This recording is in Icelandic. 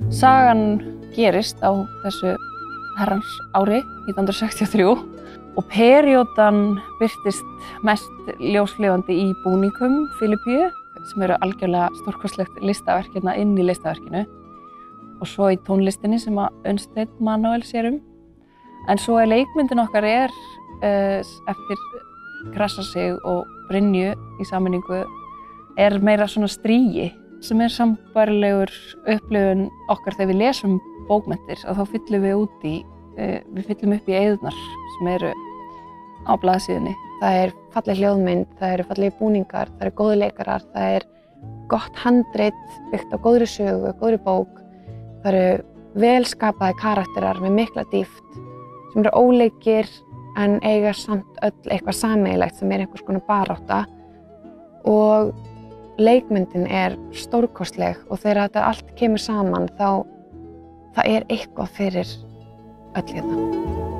Sagan gerist á þessu herrans ári 1963 og períódan birtist mest ljóslifandi í búningum Filippíu sem eru algjörlega stórkostlegt listaverk hérna inn í listaverkinu og svo í tónlistinni sem að Unnsteinn Manuel sér um. En svo leikmyndin okkar eftir Krassa sig og Brynju í sameiningu meira svona stríi sem sambærilegur upplifun okkar þegar við lesum bókmenntir og þá fyllum við út í, við fyllum upp í eyðurnar sem eru á blaðsíðunni. Það falleg hljóðmynd, það eru fallegi búningar, það eru góðir leikarar, það gott handrit byggt á góðri sögu, góðri bók. Það eru vel skapaði karakterar með mikla dýpt sem eru óleikir en eiga samt öll eitthvað sameiginlegt sem einhvers konar barátta og leikmyndin stórkostleg og þegar þetta allt kemur saman þá það eitthvað fyrir öll hérna.